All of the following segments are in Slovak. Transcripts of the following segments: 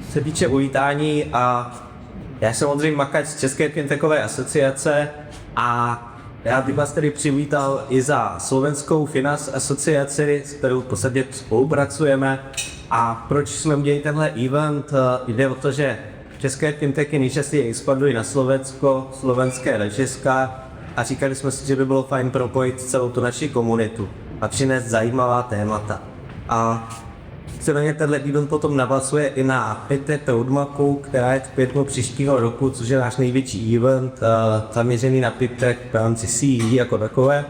se týče uvítání, a já jsem Ondřej Makač z České fintechové asociace a já bych vás tady přivítal i za Slovenskou Finance asociaci, s kterou v podstatě spolupracujeme. A proč jsme udělali tenhle event? Jde o to, že české fintechy nejčastěji expandují na Slovensko, slovenské na Česka a říkali jsme si, že by bylo fajn propojit celou tu naši komunitu a přinést zajímavá témata. A Nicméně tenhle event potom navazuje i na FinTech Roadmapu, která je v květnu příštího roku, což je náš největší event zaměřený na FinTech v rámci CE jako takové.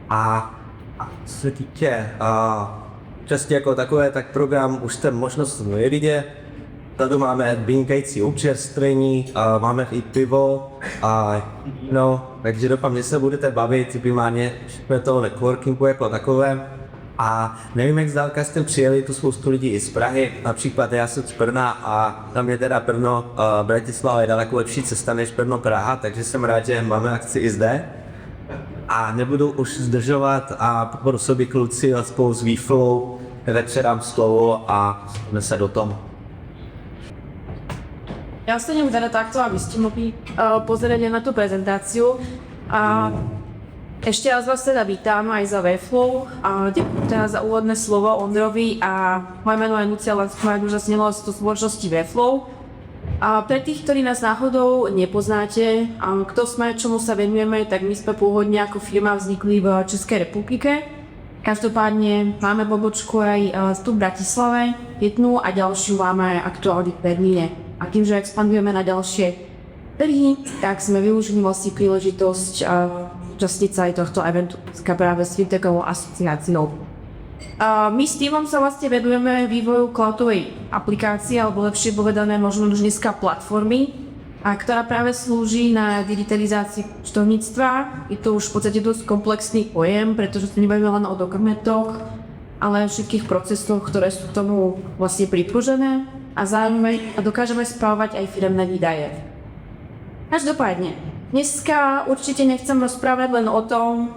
A co se týče častě jako takové, tak program už jste možnost vidět. Tady máme vynikající občerstvení, máme i pivo a víno, takže doufám, že se budete bavit primárně toho networkingu jako takové. A nevím, jak zdálka jste přijeli, tu spoustu lidí i z Prahy, například já jsem z Brna a tam je teda Brno, Bratislava je daleko lepší cesta než Brno Praha, takže jsem rád, že máme akci i zde. A nebudu už zdržovat a poprosil bych kluci spolu s Výflou, předám slovo a jdeme se do toho. Ja ostanem teda takto, aby ste mohli pozerať na tú prezentáciu. A ešte raz vás teda vítam aj za Wayflow. Ďakujem teda za úvodné slovo Ondrovi a moje meno je Lucia Lansková, účastnila z spoločnosti Wayflow. A pre tých, ktorí nás náhodou nepoznáte, kto sme, čomu sa venujeme, tak my sme pôvodne ako firma vznikli v Českej republike. Každopádne máme pobočku aj tu v Bratislave, jednu a ďalšiu máme aktuálne v Berlíne. A tým, že expandujeme na ďalšie trhy, tak sme využili vlastne príležitosť účastniť sa aj tohto eventu práve s Fintechovou asociáciou. My s týmom sa vlastne vedujeme vývoju cloudovej aplikácie, alebo lepšie povedané možno už dneska platformy, ktorá práve slúži na digitalizáciu účtovníctva. Je to už v podstate dosť komplexný pojem, pretože sa nebavíme len o dokumentoch, ale o všetkých procesoch, ktoré sú k tomu vlastne pripružené a zároveň dokážeme spravovať aj firemné výdaje. Každopádne, dneska určite nechcem rozprávať len o tom,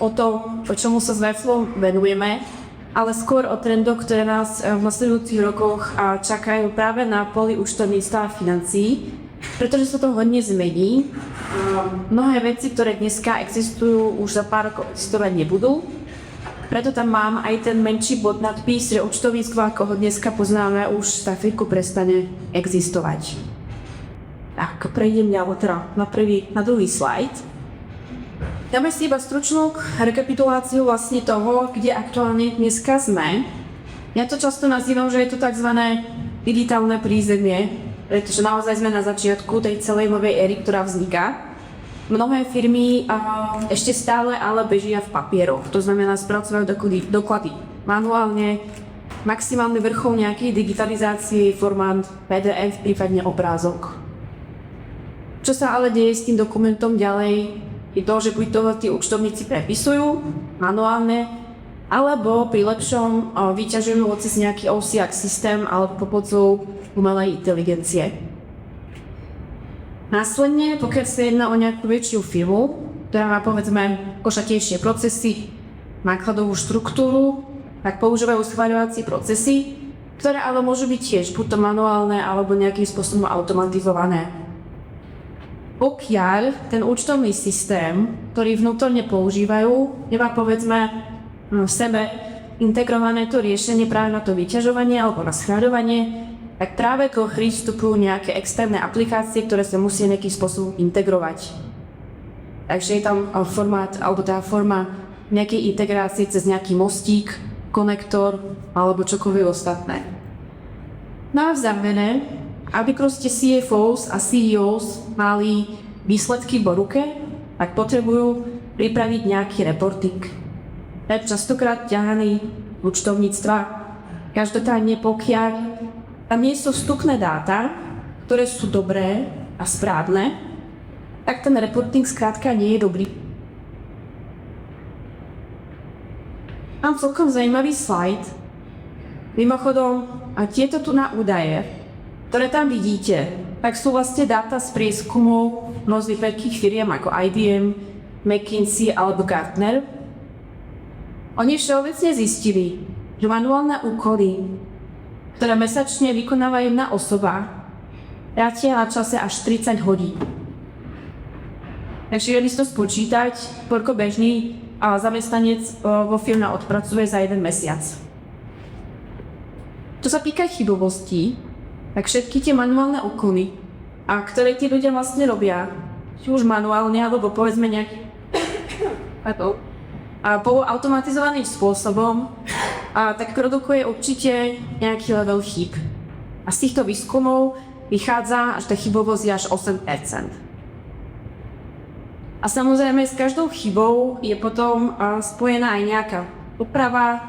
o čomu sa s Wayflow venujeme, ale skôr o trendoch, ktoré nás v nasledujúcich rokoch čakajú práve na poli účtovníctva a financií, pretože sa to hodne zmení. Mnohé veci, ktoré dneska existujú, už za pár rokov existovať nebudú. Preto tam mám aj ten menší bod nadpis, že účtovníctvo, ako ho dneska poznáme, už za chvíľku prestane existovať. Tak, prejdem na druhý slajd. Dáme si iba stručnú rekapituláciu vlastne toho, kde aktuálne dneska sme. Ja to často nazývam, že je to tzv. Digitálne prízemie, pretože naozaj sme na začiatku tej celej novej éry, ktorá vzniká. Mnohé firmy ešte stále ale bežia v papieroch, to znamená spracovajú doklady manuálne. Maximálny vrchol nejakej digitalizácie je formát PDF, prípadne obrázok. Čo sa ale deje s tým dokumentom ďalej, je to, že buď to tí účtovníci prepisujú manuálne, alebo pri lepšom vyťažujú cez nejaký OCR systém alebo pomocou umelej inteligencie. Následne, pokiaľ sa jedná o nejakú väčšiu firmu, ktorá má povedzme košatejšie procesy, nákladovú štruktúru, tak používajú schvaľovacie procesy, ktoré ale môžu byť tiež buď to manuálne alebo nejakým spôsobom automatizované. Pokiaľ ten účtovný systém, ktorý vnútorne používajú, nemá povedzme v sebe integrované to riešenie práve na to vyťažovanie alebo na schvaľovanie, tak práve k hry vstupujú nejaké externé aplikácie, ktoré sa musia nejakým spôsobom integrovať. Takže je tam formát, alebo tá forma nejakej integrácie cez nejaký mostík, konektor alebo čokoľvek ostatné. No a v závere, aby proste CFOs a CEOs mali výsledky po ruke, tak potrebujú pripraviť nejaký reporting. Je častokrát ťahaný účtovníctva. Každopádne pokiaľ tam nie sú vstupné dáta, ktoré sú dobré a správne, tak ten reporting skrátka nie je dobrý. Mám celkom zajímavý slajd. Mimochodom, a tieto tu na údaje, ktoré tam vidíte, tak sú vlastne dáta z prieskumov mnohých veľkých firiem ako IBM, McKinsey alebo Gartner. Oni všeobecne zistili, že manuálne úkony ktoré mesačne vykonáva jedna osoba, trátia na čase až 30 hodín. Takže keď si to spočítať, koľko bežný zamestnanec vo firme odpracuje za jeden mesiac. Čo sa týka chybovosti, tak všetky tie manuálne úkony, ktoré tí ľudia vlastne robia, či už manuálne, alebo povedzme nejaký poloautomatizovaným spôsobom, tak produkuje určite nejaký level chyb. A z týchto výskumov vychádza, že tá chybovosť je až 8%. A samozrejme s každou chybou je potom spojená aj nejaká úprava,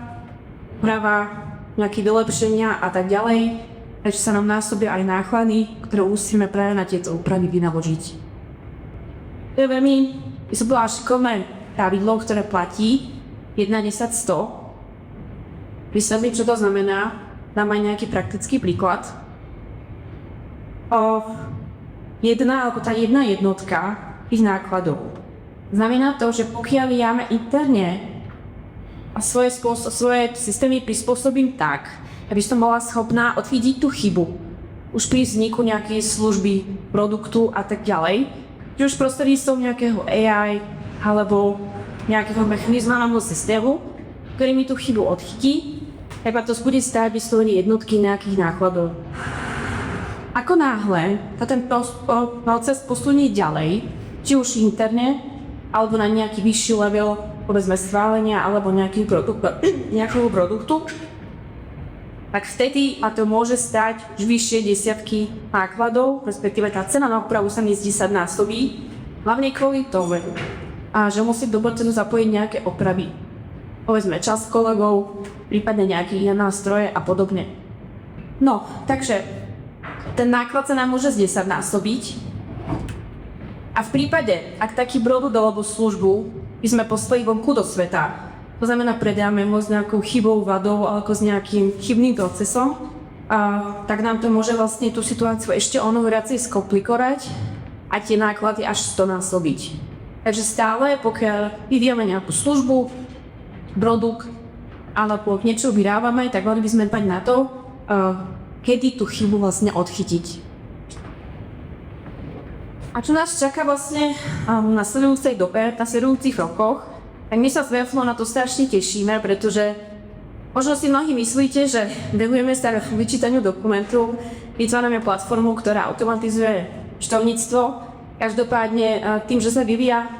nejaké vylepšenia a tak ďalej, takže sa nám násobia aj náklady, ktoré musíme práve na tieto úpravy vynaložiť. To je veľmi, by som bola šikovné pravidlo, ktoré platí 1/10 100. Vysvetlím, čo to znamená, dám aj nejaký praktický príklad. Alebo tá jedna jednotka ich nákladov. Znamená to, že pokiaľ ja interne a svoje systémy prispôsobím tak, aby som bola schopná odchytiť tú chybu už pri vzniku nejakej služby, produktu a tak ďalej, že už prostredníctvom nejakého AI alebo nejakého mechanizmálneho systému, ktorý mi tú chybu odchytí, tak ma to bude stáť vyslovene jednotky nejakých nákladov. Ako náhle sa ten proces posunie ďalej, či už interne, alebo na nejaký vyšší level, povedzme schválenia, alebo nejakého produktu, tak vtedy ma to môže stať vyššie desiatky nákladov, respektíve tá cena na opravu sa mi z 10-násobí, hlavne kvôli tomu, že musím do procesu zapojiť nejaké opravy. Povedzme čas kolegov, prípadne nejaké iné nástroje a podobne. No, takže ten náklad sa nám môže z 10-násobiť. A v prípade, ak taký produkt alebo službu by sme poslali vonku do sveta, to znamená predáme ho s nejakou chybou, vadou alebo s nejakým chybným procesom, tak nám to môže vlastne tú situáciu ešte viacej skomplikovať a tie náklady až 100-násobiť. Takže stále, pokiaľ vyvíjame nejakú službu, produkt alebo niečo vyrábame, tak mali by sme dbať na to, kedy tú chybu vlastne odchytiť. A čo nás čaká vlastne na sledujúcej dobe, na sledujúcich rokoch, tak my sa s Webflow na to strašne tešíme, pretože možno si mnohí myslíte, že venujeme sa vyčítaniu dokumentov, vytvárame platformu, ktorá automatizuje účtovníctvo. Každopádne tým, že sa vyvíja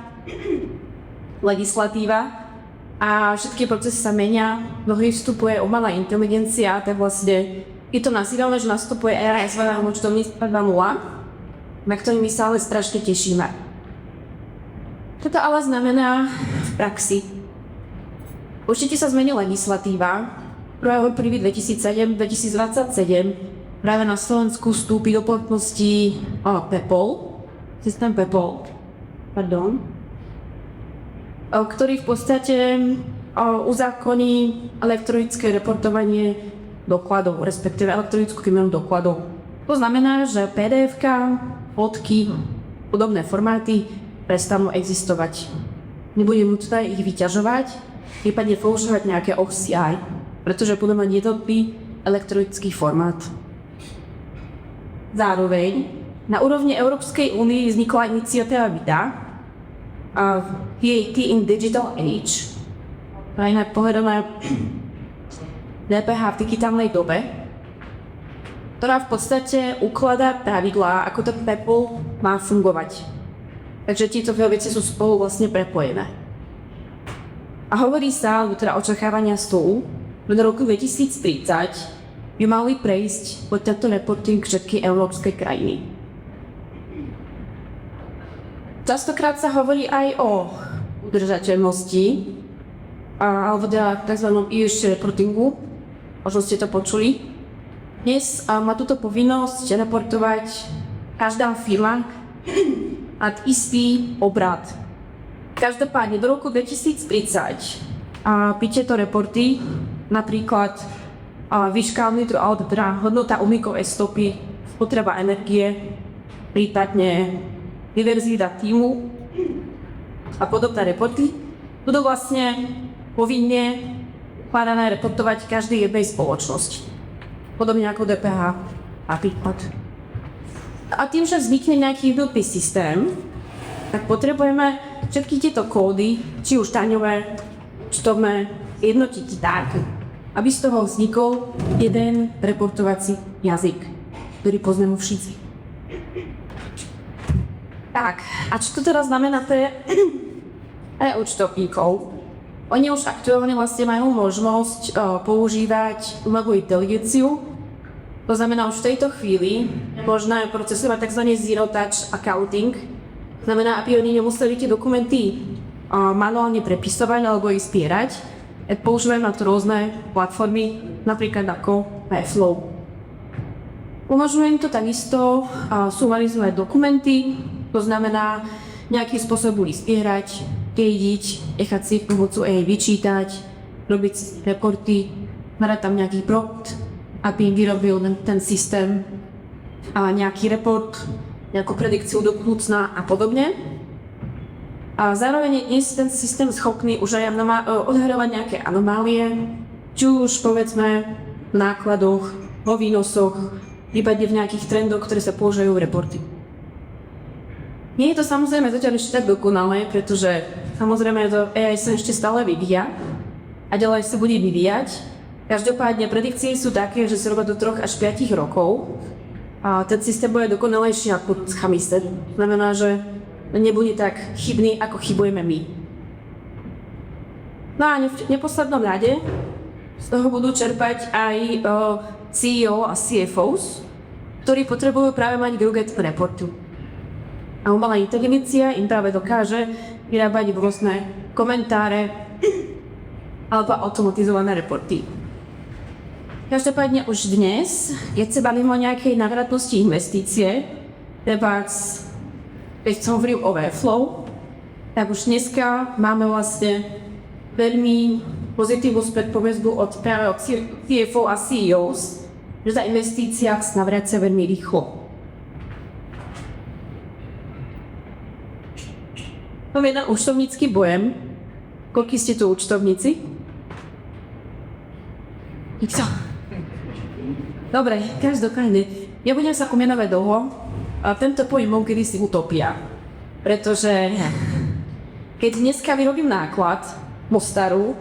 legislatíva a všetky procesy sa menia, do hry vstupuje umelá inteligencia, tak vlastne je to nazývané, že nastupuje éra tzv. Účtovníctva 2.0, na ktorý my sa ale strašne tešíme. Čo to ale znamená v praxi? Určite sa zmení legislatíva. 1.1.2027 práve na Slovensku vstúpi do platnosti systém PEPOL, ktorý v podstate uzákoní elektronické reportovanie dokladov, respektíve elektronickú výmenu dokladov. To znamená, že PDF-ka, fotky, podobné formáty prestanú existovať. Nebude nutné ich vyťažovať, prípadne používať nejaké OCI, pretože budú mať jednotný elektronický formát. Zároveň na úrovni Európskej únie vznikla iniciatíva VIDA, VAT in Digital Age, inak povedané DPH v digitálnej dobe, ktorá v podstate ukladá pravidlá, ako ten PEPOL má fungovať. Takže tieto dve veci sú spolu vlastne prepojené. A hovorí sa, teda očakávania sú, že do roku 2030 by mali prejsť pod tento reporting všetky európske krajiny. Častokrát sa hovorí aj o udržateľnosti, alebo teda tzv. ESG reportingu, možno ste to počuli. Dnes má túto povinnosť reportovať každá firma nad istý obrat. Každopádne do roku 2030 by tieto reporty, napríklad výška alebo teda hodnota uhlíkovej stopy, spotreba energie, prípadne diverzita tímu a podobné reporty, budú vlastne povinne ukladané reportovať každej jednej spoločnosti. podobne ako DPH napríklad. A tým, že vznikne nejaký jednotný systém, tak potrebujeme všetky tieto kódy, či už daňové, účtovné, jednotiť tak, aby z toho vznikol jeden reportovací jazyk, ktorý poznáme všetci. Tak, a čo to teraz znamená pre účtovníkov? Oni už aktuálne vlastne majú možnosť používať umelú inteligenciu. To znamená, už v tejto chvíli je možné procesovať tzv. Zero Touch Accounting. Znamená, aby oni nemuseli tie dokumenty manuálne prepisovať alebo ich spierať. Používajú na to rôzne platformy, napríklad ako Airflow. Umožňuje im to takisto sumarizovať dokumenty, to znamená nejakým spôsobom ich spierať, kejdiť, nechať si pomocou AI vyčítať, robiť reporty, merať tam nejaký prompt, aby im vyrobil ten systém nejaký report, nejakú predikciu do budúcna a podobne. A zároveň je dnes ten systém schopný už aj odhaľovať nejaké anomálie, či už povedzme v nákladoch, vo výnosoch, prípadne v nejakých trendoch, ktoré sa používajú v reporty. Nie je to samozrejme zatiaľ ešte tak dokonalé, pretože samozrejme to AI sa ešte stále vyvíja a ďalej sa bude vyvíjať. Každopádne predikcie sú také, že sa robia do 3 až 5 rokov a ten systém bude dokonalejší ako Chamiset. Znamená, že nebude tak chybný, ako chybujeme my. No a v neposlednom rade z toho budú čerpať aj CEO a CFOs, ktorí potrebujú práve mať Google reportu. A umelá inteligencia im práve dokáže vyrábať rôzne komentáre alebo automatizované reporty. Každopádne už dnes, keď sa bavíme o nejakej návratnosti investície, keď som hovoril o Airflow, tak už dneska máme vlastne veľmi pozitívnu späť povesbu od CFO a CEOs, že tá investícia sa navracia veľmi rýchlo. Mám jeden účtovnícky bojem. Koľko ste tu účtovníci? Nikto. Dobre, každopádne. Ja budem sa komenovať dlho a tento pojem bol kedysi utopia. Pretože keď dneska vyrobím náklad Mostaru,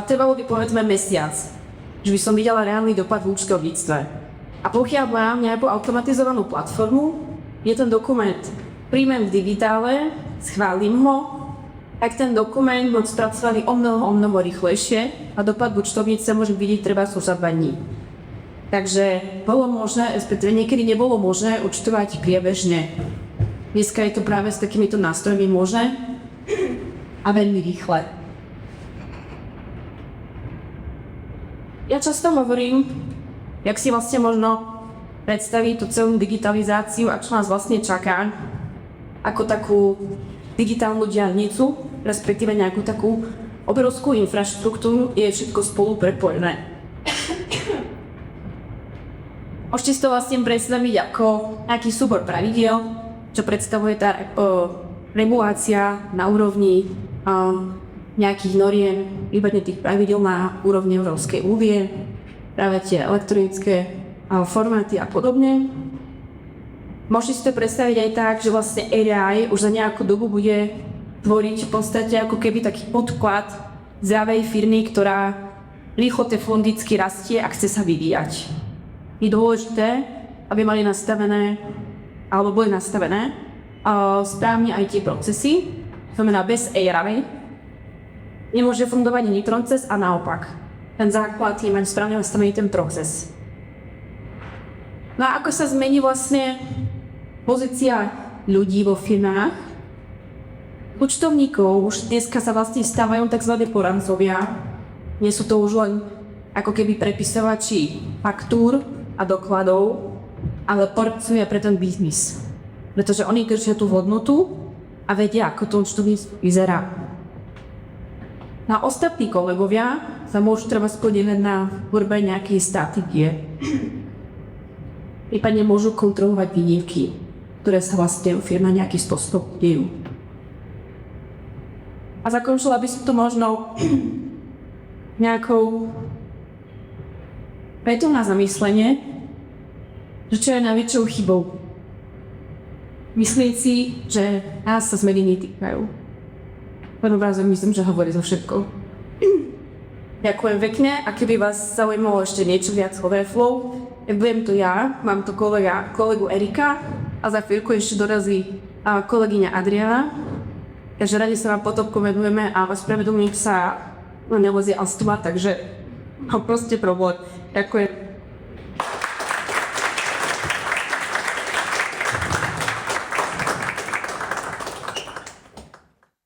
trvalo by povedzme mesiac, že by som videla reálny dopad v účtovníctve. A pokiaľ mám nejakú automatizovanú platformu, je ten dokument príjmem v digitále, schválim ho, tak ten dokument bol spracovaný o mnoho rýchlejšie a dopad v účtovníctve môžem vidieť treba sú za 2 dní. Takže bolo možné, respektíve niekedy nebolo možné účtovať priebežne. Dneska je to práve s takýmito nástrojmi možné a veľmi rýchle. Ja často hovorím, jak si vlastne možno predstaviť tú celú digitalizáciu a čo nás vlastne čaká, ako takú digitálnu diaľnicu, respektíve nejakú takú obrovskú infraštruktúru, je všetko spolu prepojené. Môžete si to vlastne predstaviť ako nejaký súbor pravidiel, čo predstavuje tá regulácia na úrovni nejakých noriem, prípadne tých pravidiel na úrovni Európskej únie, práve tie elektronické formáty a podobne. Môžete si to predstaviť aj tak, že vlastne AI už za nejakú dobu bude tvoriť v podstate ako keby taký podklad zdravej firmy, ktorá rýchlo technologicky rastie a chce sa vyvíjať. Je dôležité, aby mali nastavené, alebo boli nastavené správne aj tie procesy, to znamená bez AI nemôže fungovať ani proces a naopak. Ten základ je mať správne nastavený ten proces. No a ako sa zmení vlastne pozícia ľudí vo firmách? Účtovníkov už dneska sa vlastne stávajú tzv. Poradcovia. Nie sú to už len ako keby prepisovači faktúr a dokladov, ale poradcovia pre ten biznis. Pretože oni držia tú hodnotu a vedia, ako to účtovníctvo vyzerá. Na ostatní kolegovia sa môžu treba podieľať na tvorbe nejakej stratégie. Prípadne môžu kontrolovať výnimky, ktoré sa vlastne u firma nejaký spôsob dejú. A zakončila by som to možno nejakou Preto na zamyslenie, že čo je najväčšou chybou. Myslieť si, že nás sa zmeny netýkajú. Len obrazom myslím, že hovorí so všetkou. Ďakujem pekne a keby vás zaujímalo ešte niečo viac o Airflow, budem to ja, mám tu kolegu Erika a za chvíľku ešte dorazí kolegyňa Adriana. Takže radi sa vám potom komentujeme a ospravedlňujem sa, nevozie astma, takže proste problém. Ďakujem.